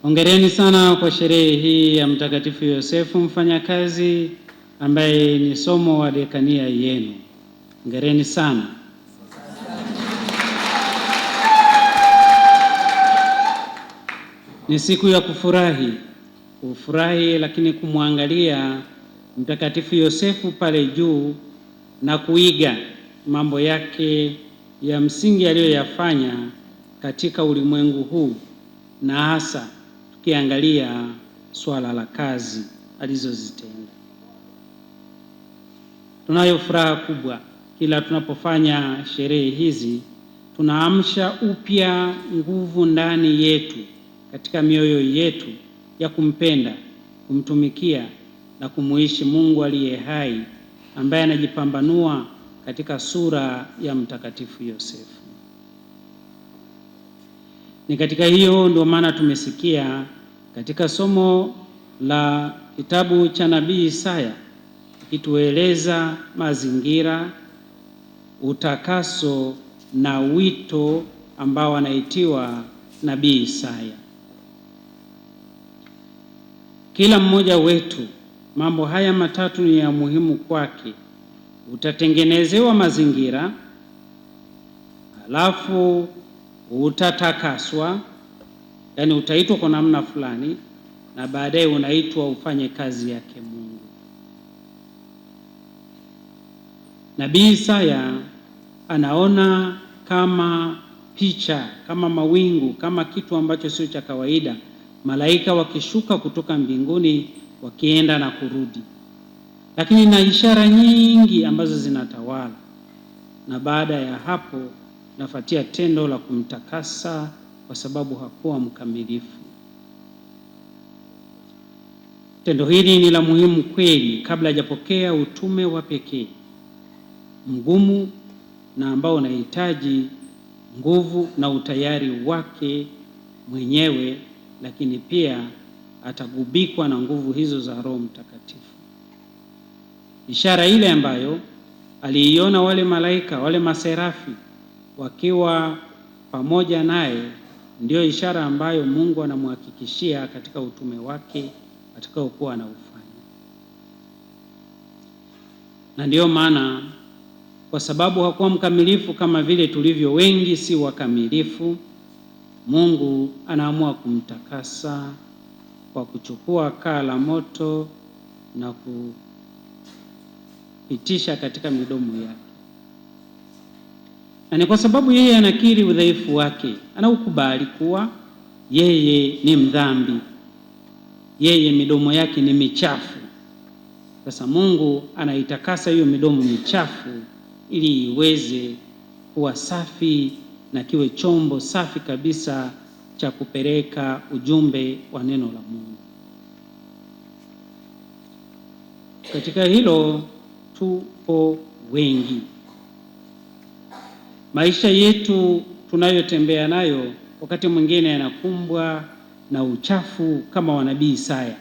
Hongereni sana kwa sherehe hii ya Mtakatifu Yosefu Mfanyakazi ambaye ni somo wa dekania yenu. Hongereni sana. Ni siku ya kufurahi lakini kumwangalia Mtakatifu Yosefu pale juu na kuiga mambo yake ya msingi aliyoyafanya katika ulimwengu huu, na hasa tukiangalia swala la kazi alizozitenda. Tunayo furaha kubwa kila tunapofanya sherehe hizi, tunaamsha upya nguvu ndani yetu, katika mioyo yetu ya kumpenda, kumtumikia na kumuishi Mungu aliye hai, ambaye anajipambanua katika sura ya Mtakatifu Yosefu. Ni katika hiyo ndio maana tumesikia katika somo la kitabu cha Nabii Isaya ikitueleza mazingira, utakaso na wito ambao anaitiwa Nabii Isaya. Kila mmoja wetu, mambo haya matatu ni ya muhimu kwake. Utatengenezewa mazingira, halafu utatakaswa, yani utaitwa kwa namna fulani, na baadaye unaitwa ufanye kazi yake Mungu. Nabii Isaya anaona kama picha, kama mawingu, kama kitu ambacho sio cha kawaida, malaika wakishuka kutoka mbinguni wakienda na kurudi, lakini na ishara nyingi ambazo zinatawala. Na baada ya hapo nafuatia tendo la kumtakasa kwa sababu hakuwa mkamilifu. Tendo hili ni la muhimu kweli kabla hajapokea utume wa pekee mgumu na ambao unahitaji nguvu na utayari wake mwenyewe, lakini pia atagubikwa na nguvu hizo za Roho Mtakatifu. Ishara ile ambayo aliiona wale malaika, wale maserafi wakiwa pamoja naye, ndio ishara ambayo Mungu anamhakikishia katika utume wake atakaokuwa anaufanya. Na ndio maana, kwa sababu hakuwa mkamilifu kama vile tulivyo wengi si wakamilifu, Mungu anaamua kumtakasa kwa kuchukua kaa la moto na kupitisha katika midomo yake. Na ni kwa sababu yeye anakiri udhaifu wake, anaukubali kuwa yeye ni mdhambi, yeye midomo yake ni michafu. Sasa Mungu anaitakasa hiyo midomo michafu ili iweze kuwa safi na kiwe chombo safi kabisa cha kupeleka ujumbe wa neno la Mungu. Katika hilo tupo wengi. Maisha yetu tunayotembea nayo wakati mwingine yanakumbwa na uchafu kama wa Nabii Isaya.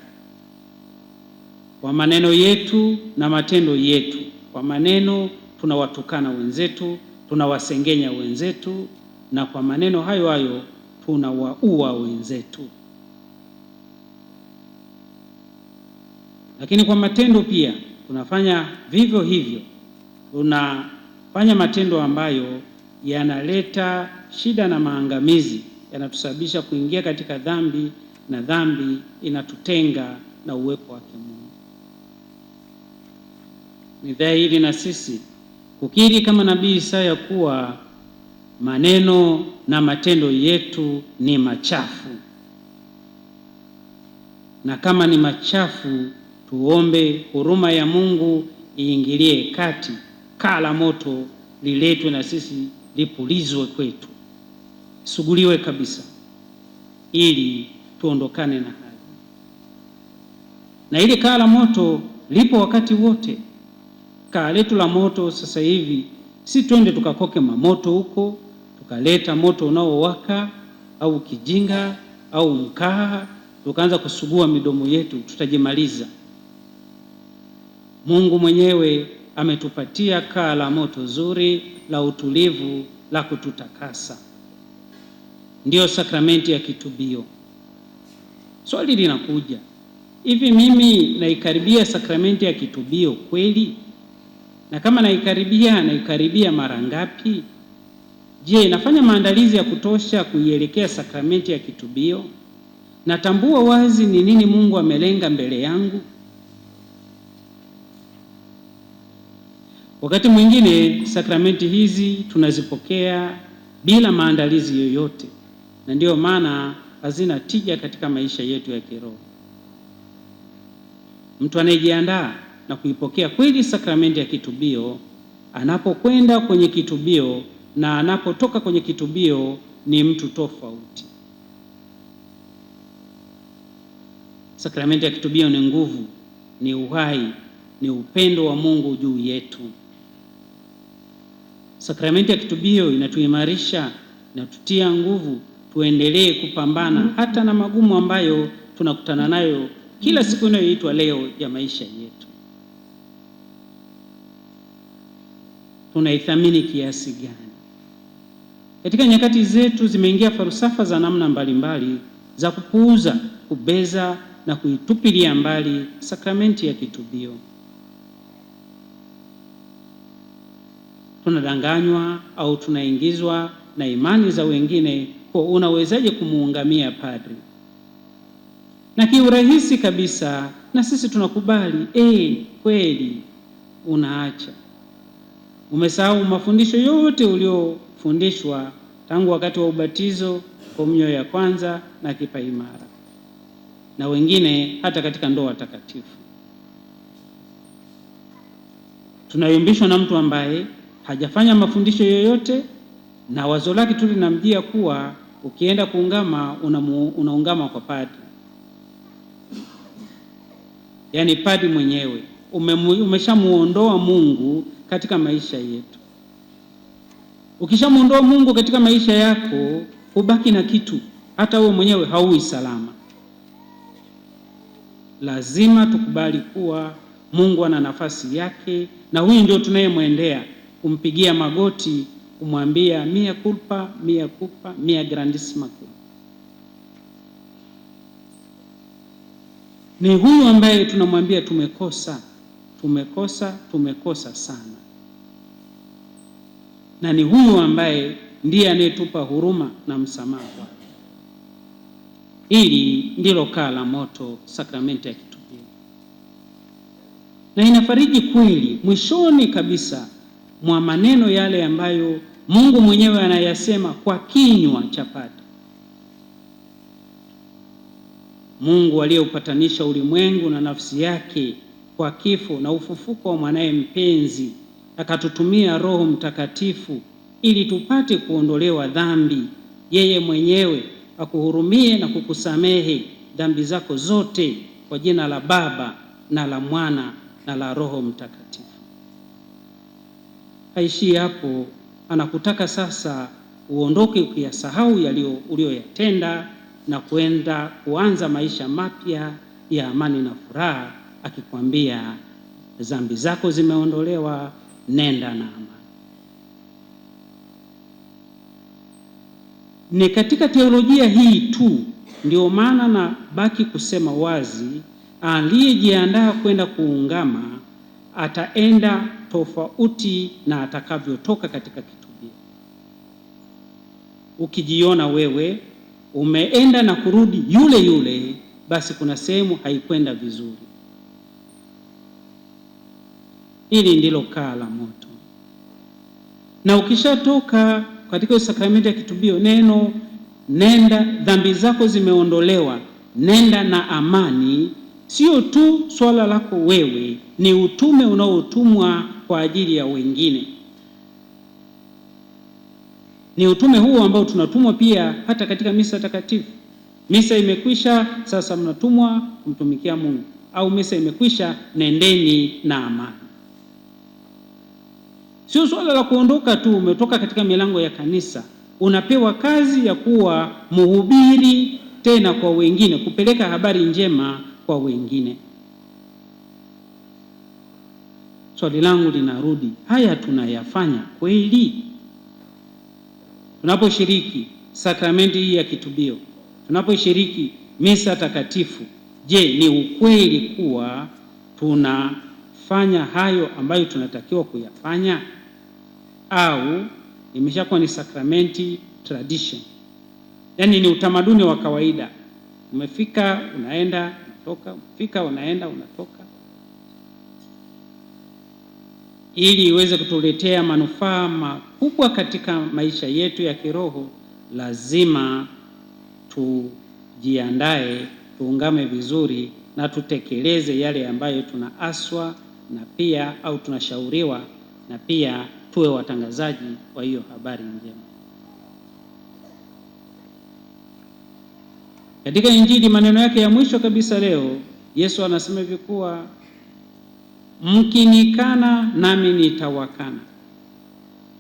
Kwa maneno yetu na matendo yetu. Kwa maneno tunawatukana wenzetu, tunawasengenya wenzetu, na kwa maneno hayo hayo tunawaua wenzetu. Lakini kwa matendo pia tunafanya vivyo hivyo. Tunafanya matendo ambayo yanaleta shida na maangamizi, yanatusababisha kuingia katika dhambi, na dhambi inatutenga na uwepo wake Mungu. Ni dhahiri na sisi kukiri kama Nabii Isaya kuwa maneno na matendo yetu ni machafu, na kama ni machafu tuombe huruma ya Mungu iingilie kati, kaa la moto liletwe na sisi lipulizwe kwetu, suguliwe kabisa, ili tuondokane na hali. Na ile kaa la moto lipo wakati wote. Kaa letu la moto sasa hivi si twende tukakoke mamoto huko, tukaleta moto unaowaka au kijinga au mkaa tukaanza kusugua midomo yetu, tutajimaliza. Mungu mwenyewe ametupatia kaa la moto zuri la utulivu la kututakasa. Ndiyo sakramenti ya kitubio. Swali linakuja, hivi mimi naikaribia sakramenti ya kitubio kweli? Na kama naikaribia mara ngapi? Je, nafanya maandalizi ya kutosha kuielekea sakramenti ya kitubio? Natambua wazi ni nini Mungu amelenga mbele yangu? Wakati mwingine sakramenti hizi tunazipokea bila maandalizi yoyote, na ndiyo maana hazina tija katika maisha yetu ya kiroho. Mtu anayejiandaa na kuipokea kweli sakramenti ya kitubio, anapokwenda kwenye kitubio na anapotoka kwenye kitubio ni mtu tofauti. Sakramenti ya kitubio ni nguvu, ni uhai, ni upendo wa Mungu juu yetu. Sakramenti ya kitubio inatuimarisha, inatutia nguvu tuendelee kupambana hata na magumu ambayo tunakutana nayo kila siku inayoitwa leo ya maisha yetu. Tunaithamini kiasi gani? Katika nyakati zetu zimeingia falsafa za namna mbalimbali za kupuuza, kubeza na kuitupilia mbali sakramenti ya kitubio. Tunadanganywa au tunaingizwa na imani za wengine kwa unawezaje kumuungamia padri, na kiurahisi kabisa na sisi tunakubali, kweli unaacha. Umesahau mafundisho yote uliofundishwa tangu wakati wa ubatizo, komunyo ya kwanza na kipaimara, na wengine hata katika ndoa takatifu. Tunayumbishwa na mtu ambaye hajafanya mafundisho yoyote, na wazo lake tu linamjia kuwa ukienda kuungama unaungama kwa padri. Yaani padri mwenyewe umeshamuondoa Mungu katika maisha yetu. Ukishamuondoa Mungu katika maisha yako, hubaki na kitu, hata wewe mwenyewe hauwi salama. Lazima tukubali kuwa Mungu ana nafasi yake, na huyu ndio tunayemwendea, kumpigia magoti, kumwambia mia culpa, mia culpa, mia grandissima culpa. Ni huyu ambaye tunamwambia tumekosa sana, na ni huyu ambaye ndiye anayetupa huruma na msamaha. Hili ndilo kaa la moto sakramenti ya kitubio, na inafariji kweli mwishoni kabisa mwa maneno yale ambayo Mungu mwenyewe anayasema kwa kinywa cha padri. Mungu aliyeupatanisha ulimwengu na nafsi yake kwa kifo na ufufuko wa mwanaye mpenzi, akatutumia Roho Mtakatifu ili tupate kuondolewa dhambi. Yeye mwenyewe akuhurumie na kukusamehe dhambi zako zote, kwa jina la Baba na la Mwana na la Roho Mtakatifu. Haishii hapo, anakutaka sasa uondoke ukiyasahau ulioyatenda na kwenda kuanza maisha mapya ya amani na furaha, akikwambia dhambi zako zimeondolewa, nenda na amani. Ni katika teolojia hii tu ndio maana na baki kusema wazi, aliyejiandaa kwenda kuungama ataenda tofauti na atakavyotoka katika kitubio. Ukijiona wewe umeenda na kurudi yule yule, basi kuna sehemu haikwenda vizuri. Hili ndilo kaa la moto. Na ukishatoka katika sakramenti ya kitubio, neno nenda, dhambi zako zimeondolewa, nenda na amani, sio tu swala lako wewe, ni utume unaotumwa kwa ajili ya wengine. Ni utume huo ambao tunatumwa pia hata katika misa takatifu. Misa imekwisha, sasa mnatumwa kumtumikia Mungu, au misa imekwisha, nendeni na amani. Sio swala la kuondoka tu, umetoka katika milango ya kanisa, unapewa kazi ya kuwa mhubiri tena kwa wengine, kupeleka habari njema kwa wengine. Swali langu linarudi, haya tunayafanya kweli? Tunaposhiriki sakramenti hii ya kitubio, tunaposhiriki misa takatifu, je, ni ukweli kuwa tunafanya hayo ambayo tunatakiwa kuyafanya, au imeshakuwa ni sakramenti tradition? Yaani ni utamaduni wa kawaida, umefika unaenda unatoka, umefika unaenda unatoka. Ili iweze kutuletea manufaa makubwa katika maisha yetu ya kiroho, lazima tujiandae, tuungame vizuri na tutekeleze yale ambayo tunaaswa na pia au tunashauriwa, na pia tuwe watangazaji wa hiyo habari njema. Katika Injili, maneno yake ya mwisho kabisa leo, Yesu anasema hivi kuwa mkinikana nami nitawakana,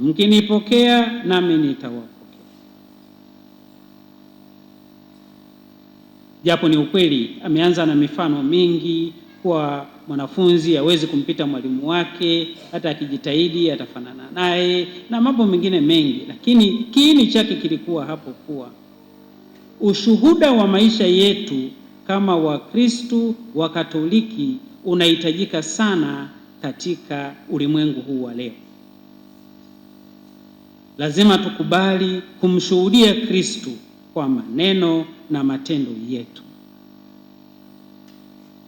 mkinipokea nami nitawapokea. Japo ni ukweli ameanza na mifano mingi kwa mwanafunzi hawezi kumpita mwalimu wake, hata akijitahidi atafanana naye na mambo mengine mengi, lakini kiini chake kilikuwa hapo kuwa ushuhuda wa maisha yetu kama Wakristo wa Katoliki unahitajika sana katika ulimwengu huu wa leo. Lazima tukubali kumshuhudia Kristo kwa maneno na matendo yetu.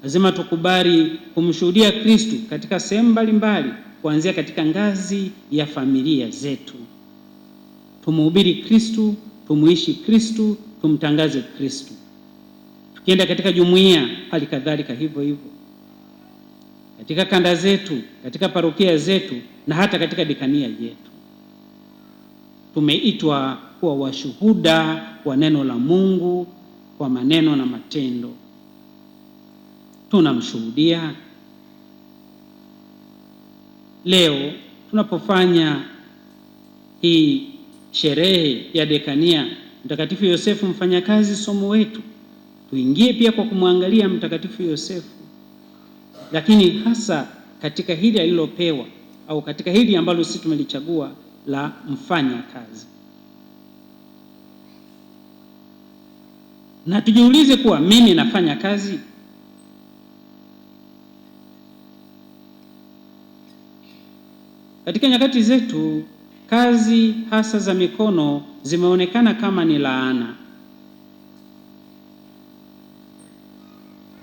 Lazima tukubali kumshuhudia Kristo katika sehemu mbalimbali, kuanzia katika ngazi ya familia zetu. Tumhubiri Kristo, tumuishi Kristo, tumtangaze Kristo. Tukienda katika jumuiya, hali kadhalika hivyo hivyo, katika kanda zetu, katika parokia zetu, na hata katika dekania yetu. Tumeitwa kuwa washuhuda wa neno la Mungu kwa maneno na matendo. Tunamshuhudia. Leo tunapofanya hii sherehe ya dekania Mtakatifu Yosefu Mfanyakazi, somo wetu tuingie pia kwa kumwangalia Mtakatifu Yosefu, lakini hasa katika hili alilopewa au katika hili ambalo sisi tumelichagua la mfanyakazi. Na tujiulize kuwa mimi nafanya kazi? Katika nyakati zetu, kazi hasa za mikono zimeonekana kama ni laana.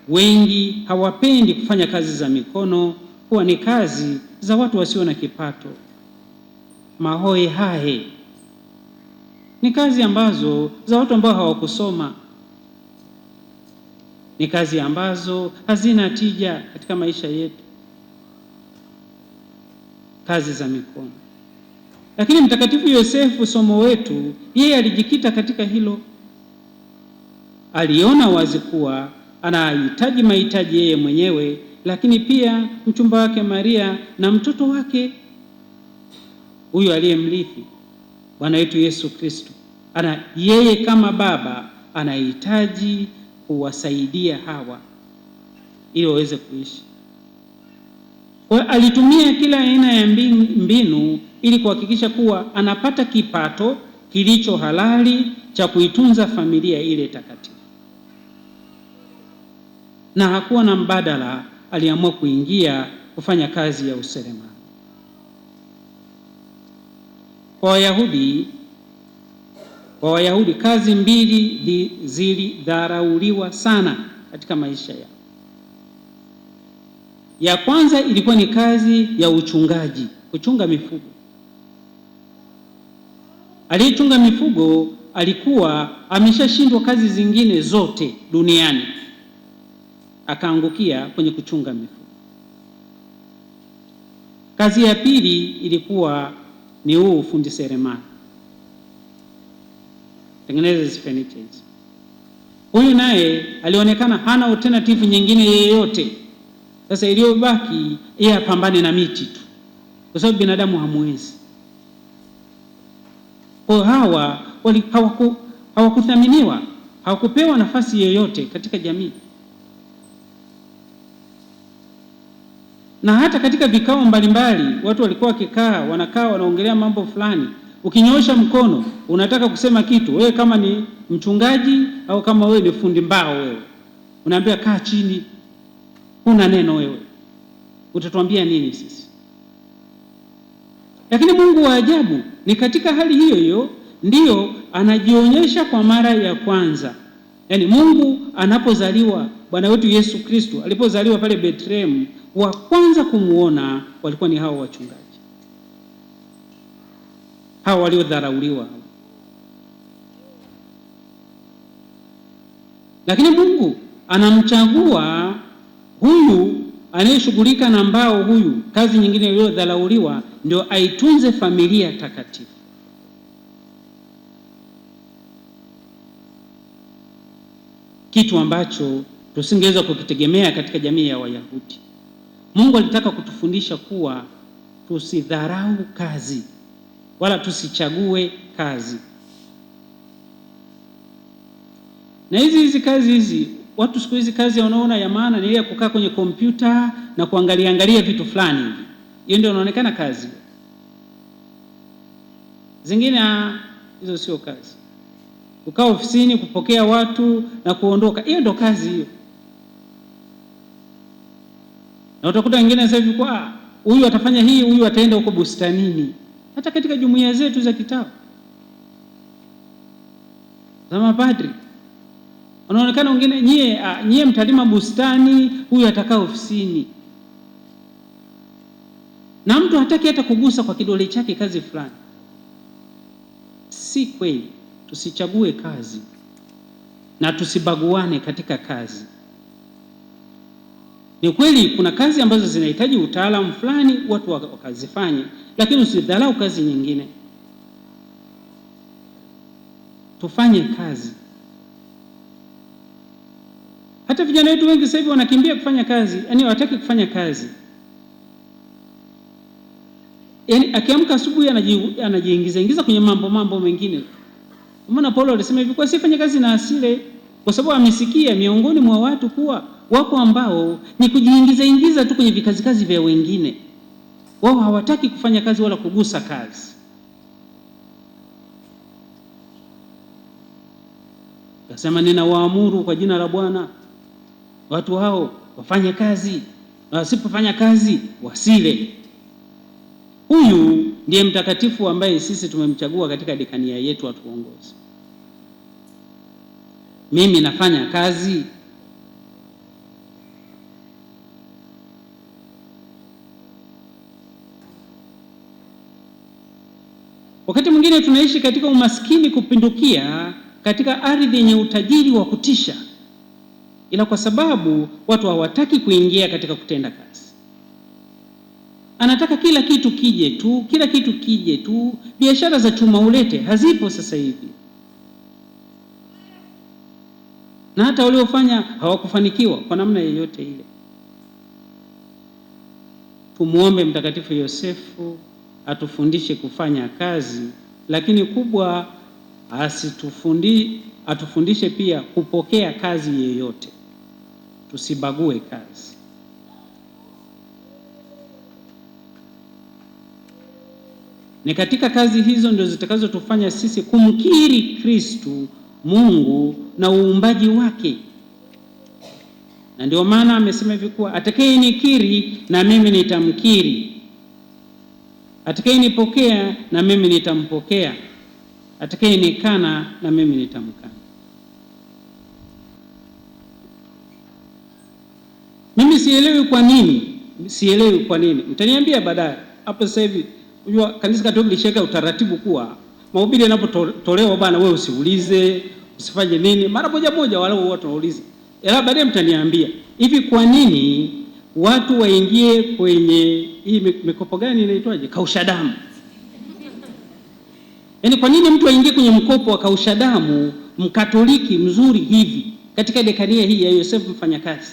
Wengi hawapendi kufanya kazi za mikono, kuwa ni kazi za watu wasio na kipato, mahoe hahe. Ni kazi ambazo za watu ambao hawakusoma, ni kazi ambazo hazina tija katika maisha yetu, kazi za mikono. Lakini Mtakatifu Yosefu, somo wetu, yeye alijikita katika hilo. Aliona wazi kuwa anahitaji mahitaji yeye mwenyewe, lakini pia mchumba wake Maria na mtoto wake huyo aliyemrithi Bwana wetu Yesu Kristo. Yeye kama baba anahitaji kuwasaidia hawa ili waweze kuishi. Kwa alitumia kila aina ya mbinu ili kuhakikisha kuwa anapata kipato kilicho halali cha kuitunza familia ile takatifu. Na hakuwa na mbadala, aliamua kuingia kufanya kazi ya useremala. Kwa Wayahudi kazi mbili zilidharauliwa sana katika maisha yao. Ya kwanza ilikuwa ni kazi ya uchungaji, kuchunga mifugo. Aliyechunga mifugo alikuwa ameshashindwa kazi zingine zote duniani, akaangukia kwenye kuchunga mifugo. Kazi ya pili ilikuwa ni huu ufundi seremala, tengeneza furniture. Huyu naye alionekana hana alternative nyingine yeyote. Sasa iliyobaki yeye apambane na miti tu, kwa sababu binadamu hamwezi. Kwa hawa hawakuthaminiwa, hawakupewa nafasi yoyote katika jamii. Na hata katika vikao mbalimbali watu walikuwa wanakaa wanaongelea mambo fulani, Ukinyoosha mkono unataka kusema kitu, wewe kama ni mchungaji au kama wewe ni fundi mbao, wewe unaambia kaa chini, huna neno wewe, utatuambia nini sisi? Lakini Mungu wa ajabu ni katika hali hiyo hiyo ndiyo anajionyesha kwa mara ya kwanza. Yaani Mungu anapozaliwa, Bwana wetu Yesu Kristo alipozaliwa pale Bethlehem, wa kwanza kumuona walikuwa ni hao wachungaji, hao waliodharauliwa. Lakini Mungu anamchagua huyu anayeshughulika na mbao, huyu kazi nyingine iliyodharauliwa, ndio aitunze familia takatifu. Kitu ambacho tusingeweza kukitegemea katika jamii ya Wayahudi. Mungu alitaka kutufundisha kuwa tusidharau kazi wala tusichague kazi. Na hizi kazi hizi, watu siku hizi kazi wanaona ya maana ni ile kukaa kwenye kompyuta na kuangalia vitu fulani hivi. Hiyo ndio inaonekana kazi. Zingine hizo sio kazi. Kukaa ofisini kupokea watu na kuondoka, hiyo ndio kazi hiyo. Na utakuta wengine sasa hivi kwa huyu atafanya hii, huyu ataenda huko bustanini. Hata katika jumuiya zetu za kitabu za mapadri wanaonekana wengine, nyie mtalima bustani, huyu atakaa ofisini. Na mtu hataki hata kugusa kwa kidole chake kazi fulani. Si kweli. Tusichague kazi na tusibaguane katika kazi. Ni kweli kuna kazi ambazo zinahitaji utaalamu fulani watu wakazifanye, lakini usidharau kazi nyingine. Tufanye kazi. Hata vijana wetu wengi sasa hivi wanakimbia kufanya kazi, yaani hawataki kufanya kazi. Yaani akiamka asubuhi anajiingiza kwenye mambo mengine. Maana Paulo alisema hivi, kwa sifanye kazi na asile, kwa sababu amesikia miongoni mwa watu kuwa wako ambao ni kujiingiza tu kwenye vikazi vya wengine. Wao hawataki kufanya kazi wala kugusa kazi. Nasema ninawaamuru kwa jina la Bwana watu hao wafanye kazi, na wasipofanya kazi wasile. Huyu ndiye mtakatifu ambaye sisi tumemchagua katika dekania yetu atuongoze. Mimi nafanya kazi. Wakati mwingine tunaishi katika umaskini kupindukia katika ardhi yenye utajiri wa kutisha, ila kwa sababu watu hawataki kuingia katika kutenda kazi. Anataka kila kitu kije tu. Biashara za chuma ulete hazipo sasa hivi, na hata waliofanya hawakufanikiwa kwa namna yoyote ile. Tumuombe Mtakatifu Yosefu atufundishe kufanya kazi, lakini kubwa atufundishe pia kupokea kazi yoyote. Tusibague kazi. Ni katika kazi hizo ndio zitakazotufanya sisi kumkiri Kristo Mungu na uumbaji wake. Na ndio maana amesema hivi kuwa atakayenikiri na mimi nitamkiri, atakayenipokea na mimi nitampokea, atakayenikana na mimi nitamkana. Mimi sielewi kwa nini. Mtaniambia baadaye. Hapo sasa hivi unajua kanisa Katoliki lisheka utaratibu kuwa mahubiri yanapotolewa bana, wewe usiulize, usifanye nini, mara moja wala watu waulize. Ila baadaye mtaniambia, hivi kwa nini watu waingie kwenye hii mikopo gani inaitwaje? Kausha damu. Yaani kwa nini mtu aingie kwenye mkopo wa kausha damu Mkatoliki mzuri hivi katika dekania hii ya Yosefu Mfanyakazi?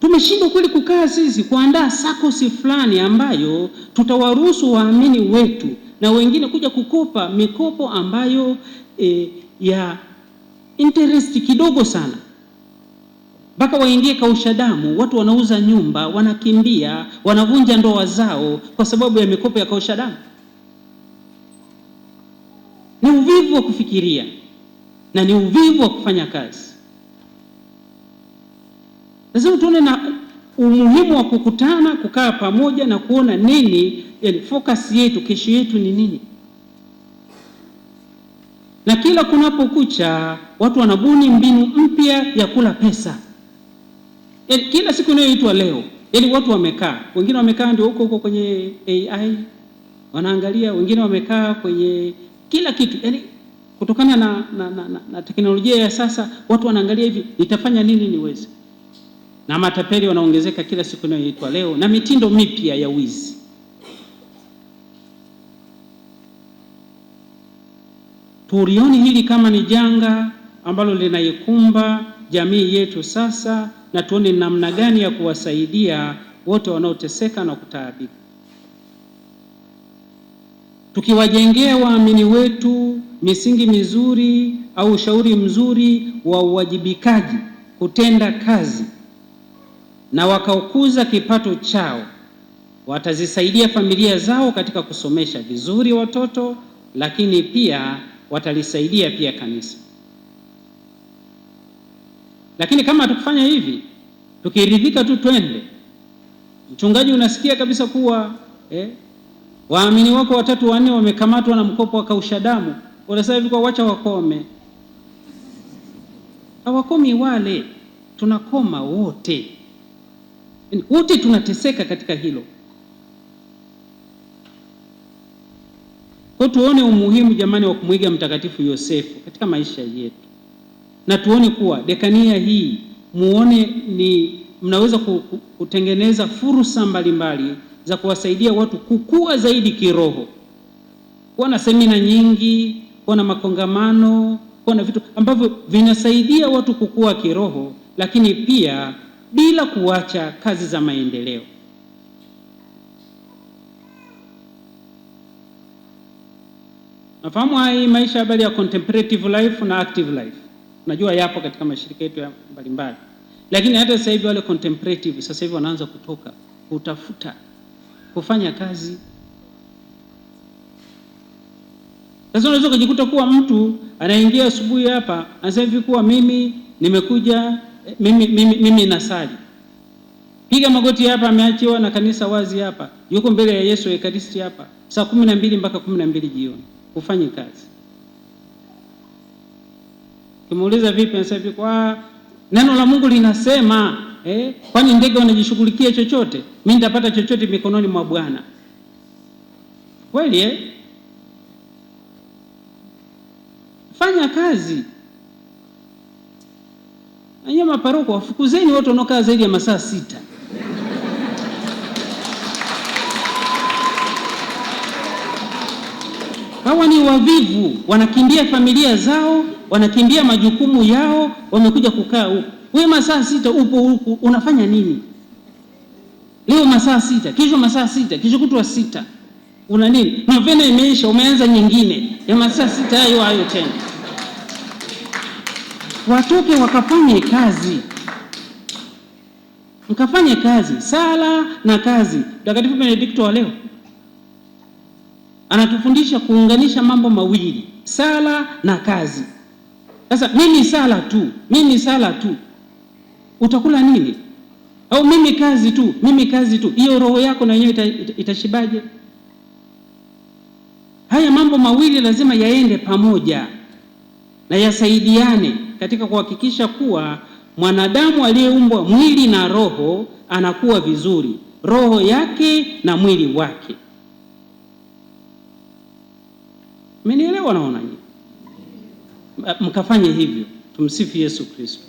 Tumeshindwa kweli kukaa sisi kuandaa sakosi fulani ambayo tutawaruhusu waamini wetu na wengine kuja kukopa mikopo ambayo ya interest kidogo sana, mpaka waingie kausha damu. Watu wanauza nyumba, wanakimbia, wanavunja ndoa zao kwa sababu ya mikopo ya kausha damu. uvivu wa kufikiria na ni uvivu wa kufanya kazi. Lazima tuone na umuhimu wa kukutana, kukaa pamoja na kuona nini, yani focus yetu, kesho yetu ni nini. Na kila kunapokucha watu wanabuni mbinu mpya ya kula pesa. Yani kila siku inayoitwa leo, yani watu wamekaa, wengine wamekaa ndio huko kwenye AI wanaangalia, wengine wamekaa kwenye kila kitu. Yani kutokana na teknolojia ya sasa, watu wanaangalia hivi, nitafanya nini niweze. Na matapeli wanaongezeka kila siku inayoitwa leo, na mitindo mipya ya wizi. Tulioni hili kama ni janga ambalo linaikumba jamii yetu sasa, na tuone namna gani ya kuwasaidia wote wanaoteseka na kutaabika, tukiwajengea waamini wetu misingi mizuri au ushauri mzuri wa uwajibikaji, kutenda kazi, na wakaokuza kipato chao, watazisaidia familia zao katika kusomesha vizuri watoto, lakini pia watalisaidia pia kanisa. Lakini kama tukifanya hivi, tukiridhika tu twende, mchungaji unasikia kabisa kuwa waamini wako 3 4 wamekamatwa na mkopo wa kausha damu, unasema hivi kwa wacha wakome. Hawakomi wale, tunakoma wote. Wote tunateseka katika hilo. Kwa tuone umuhimu jamani wa kumwiga Mtakatifu Yosefu katika maisha yetu. Na tuone kuwa dekania hii, muone ni mnaweza kutengeneza fursa mbalimbali za kuwasaidia watu kukua zaidi kiroho. Kuwa na semina nyingi, kuwa na makongamano, kuwa na vitu ambavyo vinasaidia watu kukua kiroho, lakini pia bila kuacha kazi za maendeleo. Nafahamu hai maisha habari ya contemplative life na active life. Najua yapo katika mashirika yetu mbalimbali. Lakini hata sasa hivi wale contemplative sasa hivi wanaanza kutoka kutafuta kufanya kazi. Sasa unaweza kujikuta kuwa mtu anaingia asubuhi hapa, anasema hivi kuwa mimi nimekuja mimi nasali. Piga magoti hapa, ameachiwa na kanisa wazi hapa. Yuko mbele ya Yesu Ekaristi hapa. Saa 12 mpaka 12 jioni. Ufanye kazi. Kimuuliza vipi, anasema hivi kwa neno la Mungu linasema, kwani ndege wanajishughulikia chochote? Mimi nitapata chochote mikononi mwa Bwana. Kweli fanya kazi. Nanyi maparoko wafukuzeni watu wanaokaa zaidi ya masaa 6. Hawa ni wavivu, wanakimbia familia zao, wanakimbia majukumu yao, wamekuja kukaa huko. Wewe masaa 6 upo huko, unafanya nini? Leo masaa 6, kesho masaa 6, kesho kutwa 6. Una nini? Novena imeisha, umeanza nyingine ya masaa 6 hayo tena. Watoke wakafanye kazi. Mkafanye kazi, sala na kazi. Mtakatifu Benedikto wa leo anatufundisha kuunganisha mambo mawili, sala na kazi. Sasa mimi sala tu, utakula nini? Au mimi kazi tu, hiyo roho yako na yenyewe itashibaje? Haya mambo mawili lazima yaende pamoja na yasaidiane katika kuhakikisha kuwa mwanadamu aliyeumbwa mwili na roho anakuwa vizuri, roho yake na mwili wake. Mmenielewa? Naona mkafanye hivyo. Tumsifu Yesu Kristo.